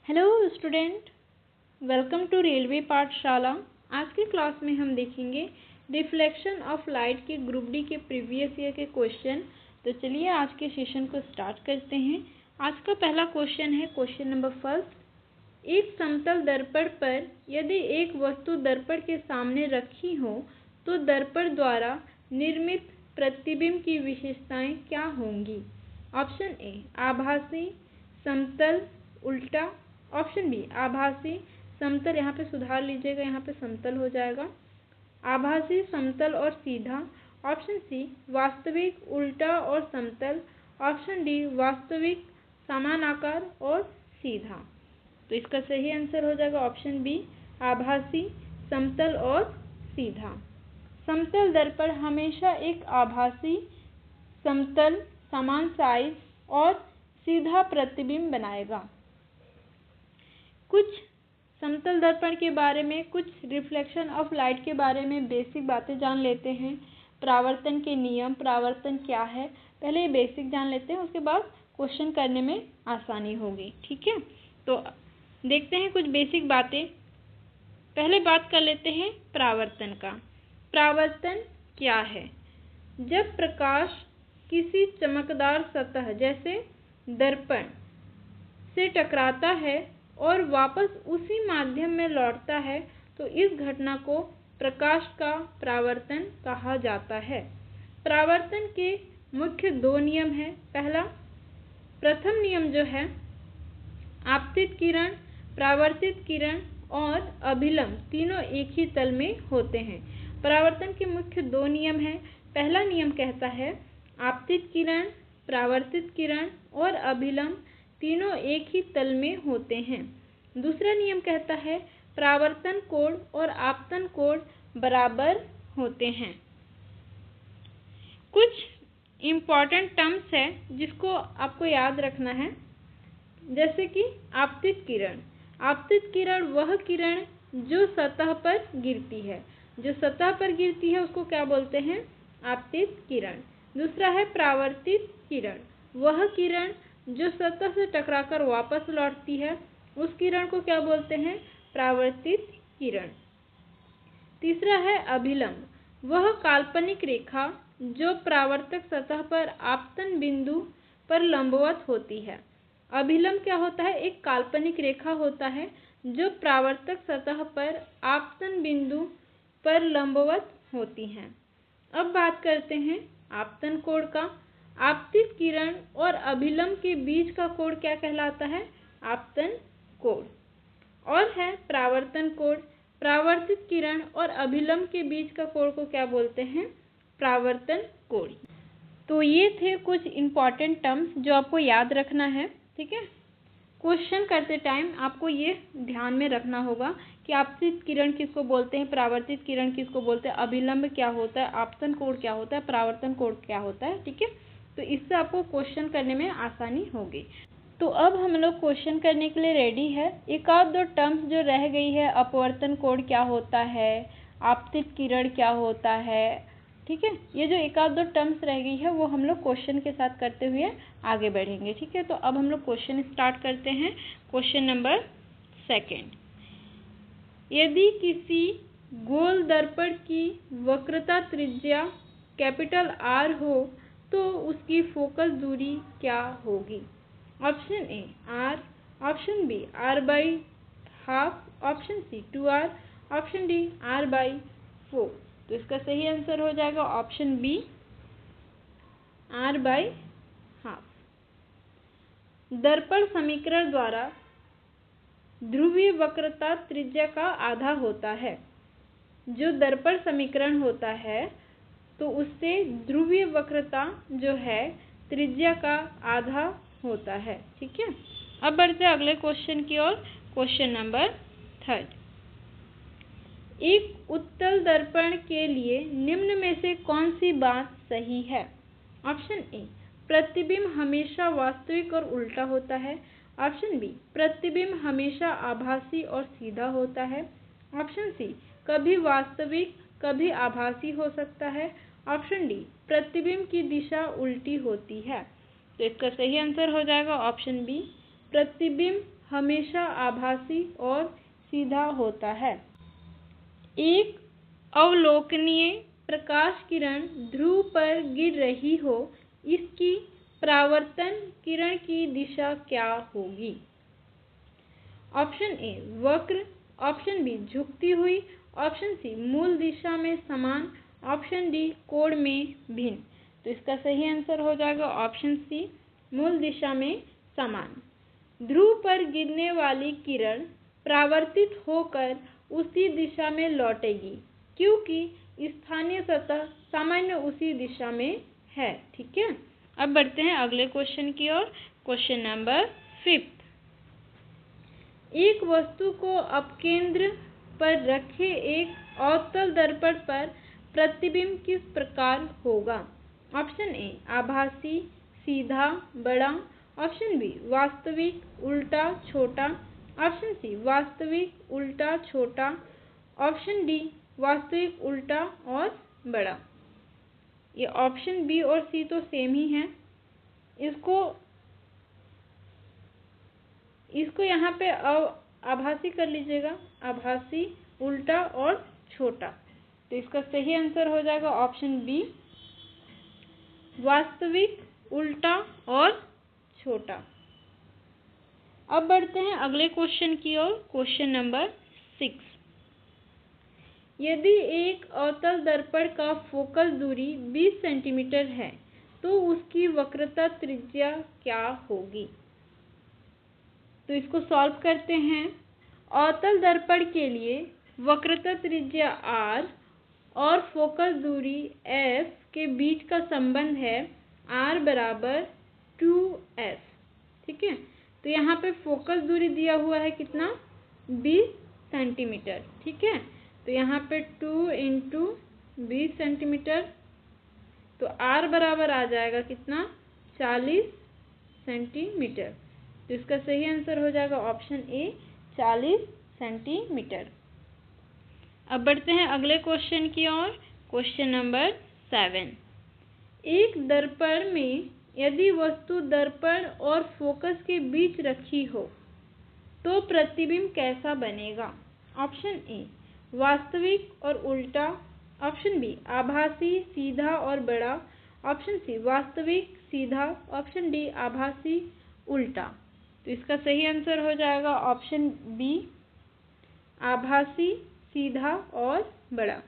Hello student, welcome to railway पाठशाला। आज की क्लास में हम देखेंगे रिफ्लेक्शन ऑफ लाइट के ग्रुप डी के प्रीवियस ईयर के क्वेश्चन। तो चलिए आज के सेशन को स्टार्ट करते हैं। आज का पहला क्वेश्चन है क्वेश्चन नंबर फर्स्ट। एक समतल दर्पण पर यदि एक वस्तु दर्पण के सामने रखी हो तो दर्पण द्वारा निर्मित प्रतिबिंब की विशेषताएं क्या होंगी? ऑप्शन ए आभासी, समतल, उल्टा। ऑप्शन बी आभासी, समतल, यहाँ पे सुधार लीजिएगा, यहाँ पे समतल हो जाएगा, आभासी, समतल और सीधा। ऑप्शन सी वास्तविक, उल्टा और समतल। ऑप्शन डी वास्तविक, समान आकार और सीधा। तो इसका सही आंसर हो जाएगा ऑप्शन बी आभासी, समतल और सीधा। समतल दर्पण हमेशा एक आभासी, समतल, समान साइज और सीधा प्रतिबिंब बनाएगा। कुछ समतल दर्पण के बारे में, कुछ रिफ्लेक्शन ऑफ लाइट के बारे में बेसिक बातें जान लेते हैं। परावर्तन के नियम, परावर्तन क्या है, पहले ये बेसिक जान लेते हैं, उसके बाद क्वेश्चन करने में आसानी होगी। ठीक है, तो देखते हैं कुछ बेसिक बातें। पहले बात कर लेते हैं परावर्तन का। परावर्तन क्या है? जब प्रकाश किसी चमकदार सतह जैसे दर्पण से टकराता है और वापस उसी माध्यम में लौटता है तो इस घटना को प्रकाश का परावर्तन कहा जाता है। परावर्तन के मुख्य दो नियम हैं। प्रथम नियम जो है, आपतित किरण, परावर्तित किरण और अभिलंब तीनों एक ही तल में होते हैं। परावर्तन के मुख्य दो नियम हैं। पहला नियम कहता है आपतित किरण, परावर्तित किरण और अभिलंब तीनों एक ही तल में होते हैं। दूसरा नियम कहता है परावर्तन कोण और आपतन कोण बराबर होते हैं। कुछ इम्पॉर्टेंट टर्म्स है जिसको आपको याद रखना है, जैसे कि आपतित किरण। आपतित किरण वह किरण जो सतह पर गिरती है, जो सतह पर गिरती है उसको क्या बोलते हैं? आपतित किरण। दूसरा है परावर्तित किरण, वह किरण जो सतह से टकराकर वापस लौटती है, उस किरण को क्या बोलते हैं? परावर्तित किरण। तीसरा है अभिलंब, वह काल्पनिक रेखा जो परावर्तक सतह पर आपतन बिंदु पर लंबवत होती है। अभिलंब क्या होता है? एक काल्पनिक रेखा होता है जो परावर्तक सतह पर आपतन बिंदु पर लंबवत होती है। अब बात करते हैं आपतन कोण का। आपतित किरण और अभिलंब के बीच का कोण क्या कहलाता है? आपतन कोण। और है परावर्तन कोण। परावर्तित किरण और अभिलंब के बीच का कोण को क्या बोलते हैं? परावर्तन कोण। तो ये थे कुछ इम्पॉर्टेंट टर्म्स जो आपको याद रखना है। ठीक है, क्वेश्चन करते टाइम आपको ये ध्यान में रखना होगा कि आपतित किरण किसको बोलते हैं, परावर्तित किरण किसको बोलते हैं, अभिलंब क्या होता है, आपतन कोण क्या होता है, परावर्तन कोण क्या होता है। ठीक है, तो इससे आपको क्वेश्चन करने में आसानी होगी। तो अब हम लोग क्वेश्चन करने के लिए रेडी है। एक आध दो टर्म्स जो रह गई है, अपवर्तन कोण क्या होता है, आपतित किरण क्या होता है, ठीक है, ये जो एक आध दो टर्म्स रह गई है वो हम लोग क्वेश्चन के साथ करते हुए आगे बढ़ेंगे। ठीक है, तो अब हम लोग क्वेश्चन स्टार्ट करते हैं। Question number second. यदि किसी गोल दर्पण की वक्रता त्रिज्या कैपिटल R हो तो उसकी फोकस दूरी क्या होगी? Option A R, option B R/½ option C 2R, option D R/4। तो इसका सही आंसर हो जाएगा ऑप्शन बी R/½ दर्पण समीकरण द्वारा ध्रुवीय वक्रता त्रिज्या का आधा होता है। जो दर्पण समीकरण होता है तो उससे ध्रुवीय वक्रता जो है त्रिज्या का आधा होता है। ठीक है, अब बढ़ते हैं अगले क्वेश्चन की ओर। Question number third. एक उत्तल दर्पण के लिए निम्न में से कौन सी बात सही है? ऑप्शन ए प्रतिबिंब हमेशा वास्तविक और उल्टा होता है। ऑप्शन बी प्रतिबिंब हमेशा आभासी और सीधा होता है। ऑप्शन सी कभी वास्तविक कभी आभासी हो सकता है। ऑप्शन डी प्रतिबिंब की दिशा उल्टी होती है। तो इसका सही आंसर हो जाएगा ऑप्शन बी प्रतिबिंब हमेशा आभासी और सीधा होता है। एक अवलोकनीय प्रकाश किरण ध्रुव पर गिर रही हो, इसकी परावर्तन किरण की दिशा क्या होगी? ऑप्शन ए वक्र, ऑप्शन बी झुकती हुई, ऑप्शन सी मूल दिशा में समान, ऑप्शन डी कोण में भिन्न। तो इसका सही आंसर हो जाएगा ऑप्शन सी, मूल दिशा में समान। ध्रुव पर गिरने वाली किरण परावर्तित होकर उसी दिशा में लौटेगी, क्योंकि स्थानीय सतह सामान्य उसी दिशा में है। ठीक है, अब बढ़ते हैं अगले क्वेश्चन की ओर। Question number 5। एक वस्तु को अपकेंद्र पर रखे एक अवतल दर्पण पर प्रतिबिंब किस प्रकार होगा? ऑप्शन ए आभासी, सीधा, बड़ा, ऑप्शन बी वास्तविक, उल्टा, छोटा, ऑप्शन सी वास्तविक, उल्टा, छोटा, ऑप्शन डी वास्तविक, उल्टा और बड़ा। ये ऑप्शन बी और सी तो सेम ही हैं। इसको यहाँ पे आभासी कर लीजिएगा, आभासी, उल्टा और छोटा। तो इसका सही आंसर हो जाएगा ऑप्शन बी, वास्तविक, उल्टा और छोटा। अब बढ़ते हैं अगले क्वेश्चन की ओर। Question number 6। यदि एक अवतल दर्पण का फोकस दूरी 20 सेंटीमीटर है, तो उसकी वक्रता त्रिज्या क्या होगी? तो इसको सॉल्व करते हैं। अवतल दर्पण के लिए वक्रता त्रिज्या r और फोकस दूरी f के बीच का संबंध है r बराबर 2s। ठीक है, तो यहाँ पे फोकस दूरी दिया हुआ है कितना? 20 सेंटीमीटर। ठीक है, तो यहाँ पे 2 इंटू 20 सेंटीमीटर, तो r बराबर आ जाएगा कितना? 40 सेंटीमीटर। तो इसका सही आंसर हो जाएगा ऑप्शन ए, 40 सेंटीमीटर। अब बढ़ते हैं अगले क्वेश्चन की ओर। Question number 7। एक दर्पण में यदि वस्तु दर्पण और फोकस के बीच रखी हो, तो प्रतिबिंब कैसा बनेगा? ऑप्शन ए वास्तविक और उल्टा, ऑप्शन बी आभासी, सीधा और बड़ा, ऑप्शन सी वास्तविक, सीधा, ऑप्शन डी आभासी, उल्टा। तो इसका सही आंसर हो जाएगा ऑप्शन बी, आभासी, सीधा और बड़ा।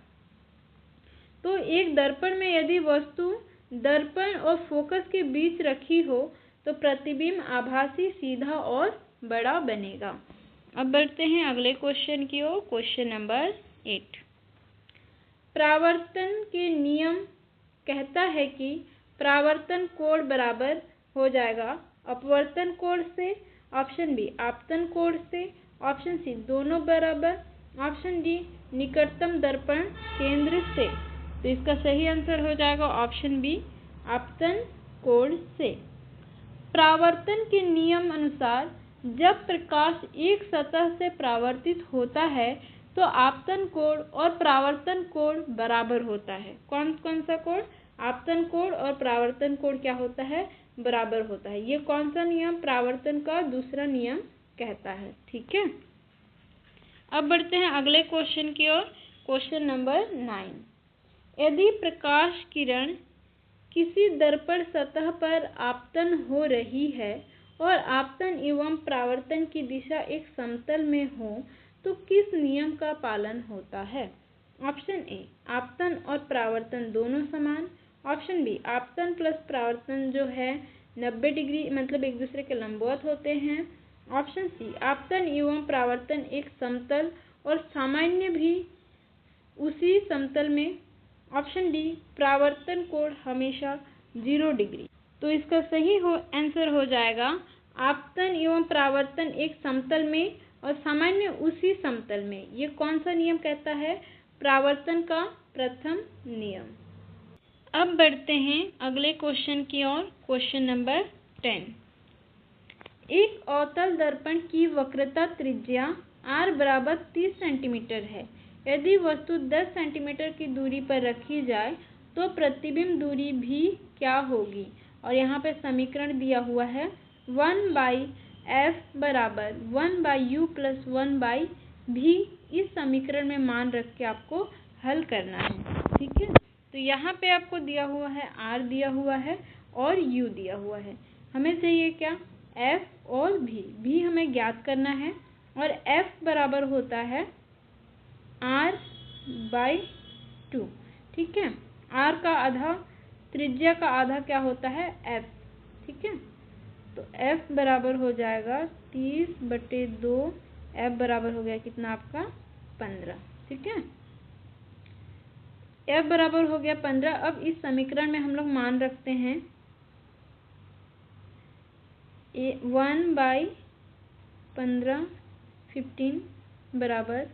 तो एक दर्पण में यदि वस्तु दर्पण और फोकस के बीच रखी हो, तो प्रतिबिंब आभासी, सीधा और बड़ा बनेगा। अब बढ़ते हैं अगले क्वेश्चन की ओर। Question number 8। परावर्तन के नियम कहता है कि परावर्तन कोण बराबर हो जाएगा अपवर्तन कोण से, ऑप्शन बी आपतन कोण से, ऑप्शन सी दोनों बराबर, ऑप्शन डी निकटतम दर्पण केंद्र से। तो इसका सही आंसर हो जाएगा ऑप्शन बी, आपतन कोण से। परावर्तन के नियम अनुसार जब प्रकाश एक सतह से परावर्तित होता है, तो आपतन कोण और परावर्तन कोण बराबर होता है। कौन कौन सा कोण? आपतन कोण और परावर्तन कोण क्या होता है? बराबर होता है। ये कौन सा नियम परावर्तन का दूसरा नियम कहता है। ठीक है, अब बढ़ते हैं अगले क्वेश्चन की ओर। Question number 9। यदि प्रकाश किरण किसी दर्पण सतह पर आपतन हो रही है और आपतन एवं परावर्तन की दिशा एक समतल में हो, तो किस नियम का पालन होता है? ऑप्शन ए आपतन और परावर्तन दोनों समान, ऑप्शन बी आपतन प्लस परावर्तन जो है 90 डिग्री मतलब एक दूसरे के लंबवत होते हैं, ऑप्शन सी आपतन एवं परावर्तन एक समतल और सामान्य भी उसी समतल में, ऑप्शन डी परावर्तन कोण हमेशा 0 डिग्री। तो इसका सही आंसर हो जाएगा आपतन एवं परावर्तन एक समतल में और सामान्य उसी समतल में। ये कौन सा नियम कहता है? परावर्तन का प्रथम नियम। अब बढ़ते हैं अगले क्वेश्चन की ओर। Question number 10। एक अवतल दर्पण की वक्रता त्रिज्या r बराबर 30 सेंटीमीटर है। यदि वस्तु 10 सेंटीमीटर की दूरी पर रखी जाए, तो प्रतिबिंब दूरी भी क्या होगी? और यहाँ पे समीकरण दिया हुआ है 1/(f एफ बराबर 1/u प्लस 1/v इस समीकरण में मान रख के आपको हल करना है। ठीक है, तो यहाँ पे आपको दिया हुआ है r दिया हुआ है और u दिया हुआ है। हमें चाहिए क्या, f और v हमें ज्ञात करना है और f बराबर होता है r/2। ठीक है, r का आधा, त्रिज्या का आधा क्या होता है, f। ठीक है, तो f बराबर हो जाएगा 30/2, f बराबर हो गया कितना आपका 15। ठीक है, f बराबर हो गया 15। अब इस समीकरण में हम लोग मान रखते हैं 1/15 15 बराबर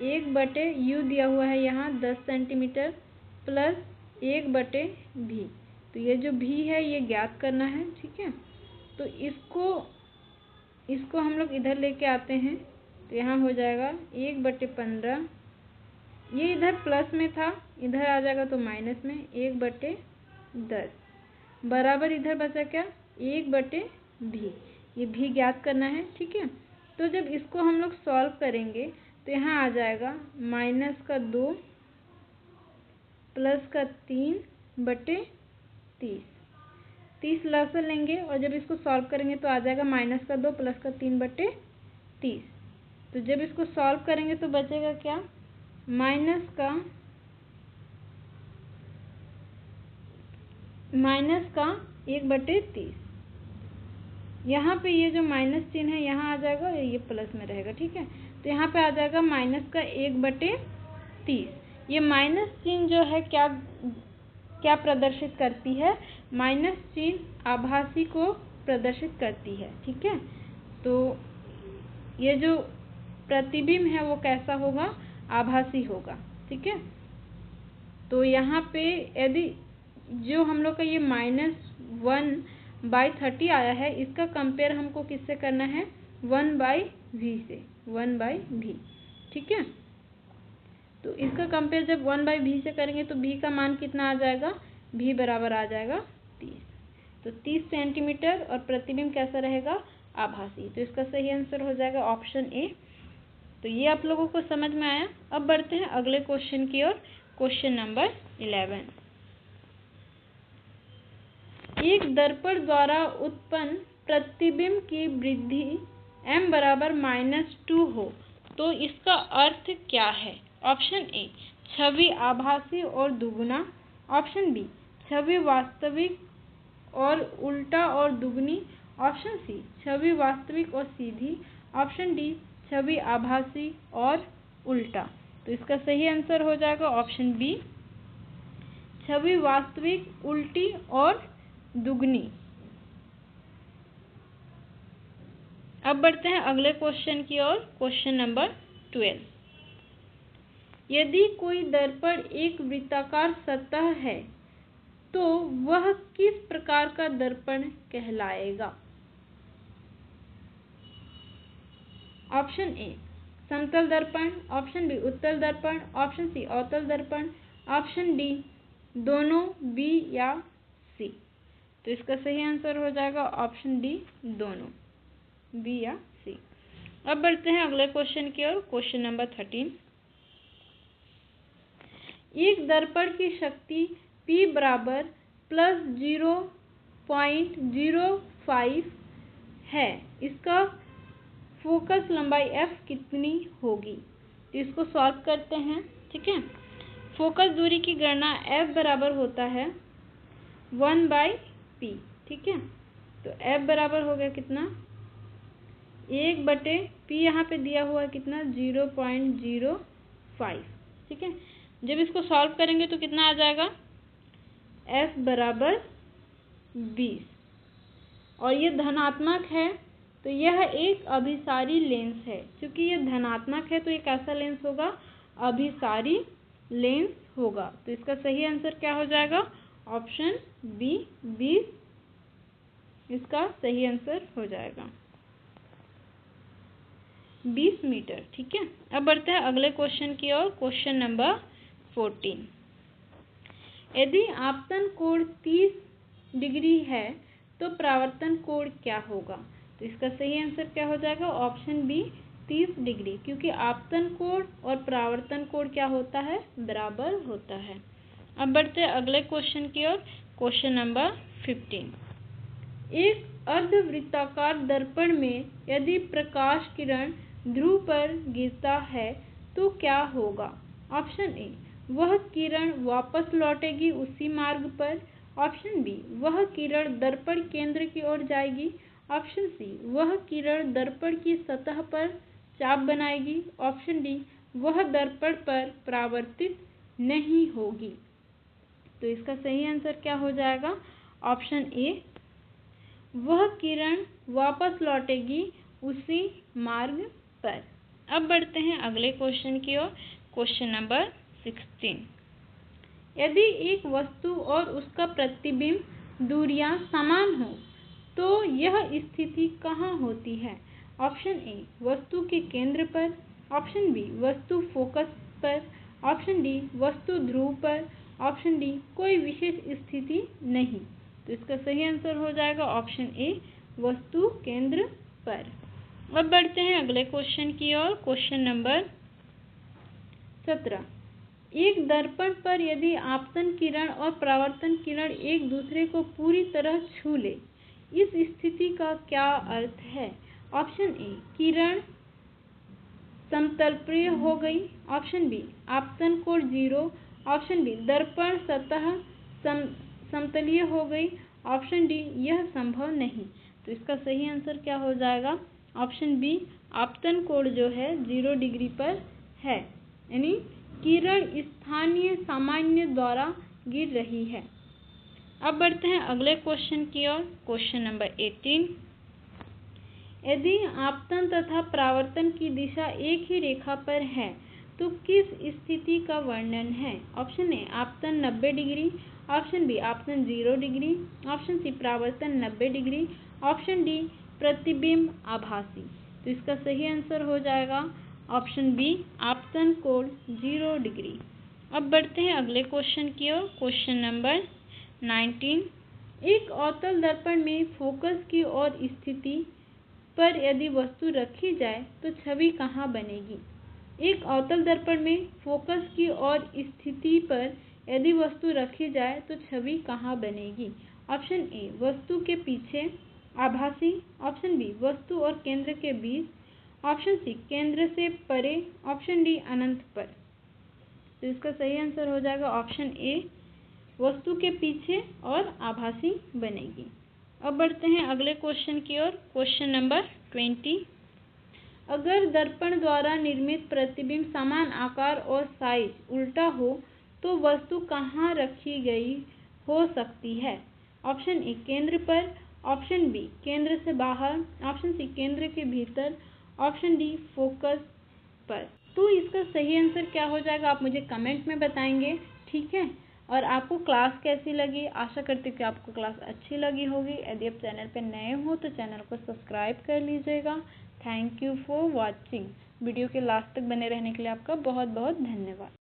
1/u दिया हुआ है यहाँ 10 सेंटीमीटर प्लस 1/v। तो ये जो v है ये ज्ञात करना है। ठीक है, तो इसको हम लोग इधर लेके आते हैं तो यहाँ हो जाएगा 1/15, ये इधर प्लस में था, इधर आ जाएगा तो माइनस में 1/10 बराबर इधर बचा क्या, 1/v। ये v ज्ञात करना है। ठीक है, तो जब इसको हम लोग सॉल्व करेंगे तो यहाँ आ जाएगा -2 प्लस 3/30, 30 लहसुन लेंगे और जब इसको सॉल्व करेंगे तो आ जाएगा -2 प्लस 3/30। तो जब इसको सॉल्व करेंगे तो बचेगा क्या, -1/30। यहाँ पे ये जो माइनस चिन्ह है यहाँ आ जाएगा और ये प्लस में रहेगा। ठीक है, तो यहाँ पे आ जाएगा -1/30। ये माइनस चिन्ह जो है क्या प्रदर्शित करती है, माइनस चिन्ह आभासी को प्रदर्शित करती है। ठीक है, तो ये जो प्रतिबिंब है वो कैसा होगा, आभासी होगा। ठीक है, तो यहाँ पे यदि जो हम लोग का ये -1/30 आया है इसका कंपेयर हमको किससे करना है, 1/v से, 1/v। ठीक है, तो इसका कंपेयर जब 1/v से करेंगे तो v का मान कितना आ जाएगा, v बराबर आ जाएगा 30। तो 30 सेंटीमीटर और प्रतिबिंब कैसा रहेगा, आभासी। तो इसका सही आंसर हो जाएगा ऑप्शन ए। तो ये आप लोगों को समझ में आया। अब बढ़ते हैं अगले क्वेश्चन की ओर, क्वेश्चन नंबर 11। एक दर्पण द्वारा उत्पन्न प्रतिबिंब की वृद्धि m बराबर -2 हो तो इसका अर्थ क्या है। ऑप्शन ए, छवि आभासी और दुगुना। ऑप्शन बी, छवि वास्तविक और उल्टा और दुगनी। ऑप्शन सी, छवि वास्तविक और सीधी। ऑप्शन डी, छवि आभासी और उल्टा। तो इसका सही आंसर हो जाएगा ऑप्शन बी, छवि वास्तविक, उल्टी और दुगनी। अब बढ़ते हैं अगले क्वेश्चन की ओर, क्वेश्चन नंबर 12। यदि कोई दर्पण एक वृत्ताकार सतह है तो वह किस प्रकार का दर्पण कहलाएगा। ऑप्शन ए, समतल दर्पण। ऑप्शन बी, उत्तल दर्पण। ऑप्शन सी, अवतल दर्पण। ऑप्शन डी, दोनों, बी या सी। तो इसका सही आंसर हो जाएगा ऑप्शन डी, दोनों, बी या सी। अब बढ़ते हैं अगले क्वेश्चन की ओर, क्वेश्चन नंबर 13। एक दर्पण की शक्ति P बराबर +0.05 है, इसका फोकस लंबाई f कितनी होगी। तो इसको सॉल्व करते हैं। ठीक है, फोकस दूरी की गणना f बराबर होता है 1/p। ठीक है, तो f बराबर हो गया कितना, 1/p, यहाँ पे दिया हुआ है कितना, 0.05। ठीक है, जब इसको सॉल्व करेंगे तो कितना आ जाएगा, f बराबर 20 और ये धनात्मक है तो यह एक अभिसारी लेंस है। क्योंकि ये धनात्मक है तो ये कैसा लेंस होगा, अभिसारी लेंस होगा। तो इसका सही आंसर क्या हो जाएगा, ऑप्शन बी, 20 इसका सही आंसर हो जाएगा, 20 मीटर। ठीक है, अब बढ़ते हैं अगले क्वेश्चन की ओर, क्वेश्चन नंबर 14। यदि आपतन कोण 30 डिग्री है तो परावर्तन कोण क्या होगा। तो इसका सही आंसर क्या हो जाएगा? ऑप्शन बी 30 डिग्री, क्योंकि आपतन कोण और परावर्तन कोण क्या होता है? बराबर होता है। अब बढ़ते हैं अगले क्वेश्चन की ओर। Question number 15। एक अर्धवृत्ताकार दर्पण में यदि प्रकाश किरण ध्रुव पर गिरता है तो क्या होगा? ऑप्शन ए, वह किरण वापस लौटेगी उसी मार्ग पर। ऑप्शन बी, वह किरण दर्पण केंद्र की ओर जाएगी। ऑप्शन सी, वह किरण दर्पण की सतह पर चाप बनाएगी। ऑप्शन डी, वह दर्पण पर परावर्तित नहीं होगी। तो इसका सही आंसर क्या हो जाएगा? ऑप्शन ए, वह किरण वापस लौटेगी उसी मार्ग पर। अब बढ़ते हैं अगले क्वेश्चन की ओर। Question number 16। यदि एक वस्तु और उसका प्रतिबिंब दूरियां समान हो तो यह स्थिति कहाँ होती है? ऑप्शन ए, वस्तु के केंद्र पर। ऑप्शन बी, वस्तु फोकस पर। ऑप्शन डी, वस्तु ध्रुव पर। ऑप्शन डी, कोई विशेष स्थिति नहीं। तो इसका सही आंसर हो जाएगा ऑप्शन ए, वस्तु केंद्र पर। अब बढ़ते हैं अगले क्वेश्चन की ओर। Question number 17। एक दर्पण पर यदि आपतन किरण और परावर्तन किरण एक दूसरे को पूरी तरह छू ले, इस स्थिति का क्या अर्थ है? ऑप्शन ए, किरण समतलप्रिय हो गई। ऑप्शन बी, आपतन कोण 0। ऑप्शन बी, दर्पण सतह समतलीय हो गई। ऑप्शन डी, यह संभव नहीं। तो इसका सही आंसर क्या हो जाएगा? ऑप्शन बी, आपतन कोण जो है 0 डिग्री पर है, यानी किरण स्थानीय सामान्य द्वारा गिर रही है। अब बढ़ते हैं अगले क्वेश्चन की ओर। Question number 18। यदि आपतन तथा परावर्तन की दिशा एक ही रेखा पर है तो किस स्थिति का वर्णन है? ऑप्शन ए, आपतन 90 डिग्री। ऑप्शन बी, आपतन 0 डिग्री। ऑप्शन सी, परावर्तन 90 डिग्री। ऑप्शन डी, प्रतिबिंब आभासी। तो इसका सही आंसर हो जाएगा ऑप्शन बी, आपतन कोण 0 डिग्री। अब बढ़ते हैं अगले क्वेश्चन की ओर। Question number 19। एक अवतल दर्पण में फोकस की ओर स्थिति पर यदि वस्तु रखी जाए तो छवि कहाँ बनेगी? एक अवतल दर्पण में फोकस की ओर स्थिति पर यदि वस्तु रखी जाए तो छवि कहाँ बनेगी? ऑप्शन ए, वस्तु के पीछे आभासी। ऑप्शन बी, वस्तु और केंद्र के बीच। ऑप्शन सी, केंद्र से परे। ऑप्शन डी, अनंत पर। तो इसका सही आंसर हो जाएगा ऑप्शन ए, वस्तु के पीछे और आभासी बनेगी। अब बढ़ते हैं अगले क्वेश्चन की ओर। Question number 20। अगर दर्पण द्वारा निर्मित प्रतिबिंब समान आकार और साइज उल्टा हो तो वस्तु कहाँ रखी गई हो सकती है? ऑप्शन ए, केंद्र पर। ऑप्शन बी, केंद्र से बाहर। ऑप्शन सी, केंद्र के भीतर। ऑप्शन डी, फोकस पर। तो इसका सही आंसर क्या हो जाएगा आप मुझे कमेंट में बताएंगे, ठीक है? और आपको क्लास कैसी लगी? आशा करती हूँ कि आपको क्लास अच्छी लगी होगी। यदि आप चैनल पर नए हो तो चैनल को सब्सक्राइब कर लीजिएगा। Thank you for watching. Video के लास्ट तक बने रहने के लिए आपका बहुत बहुत धन्यवाद।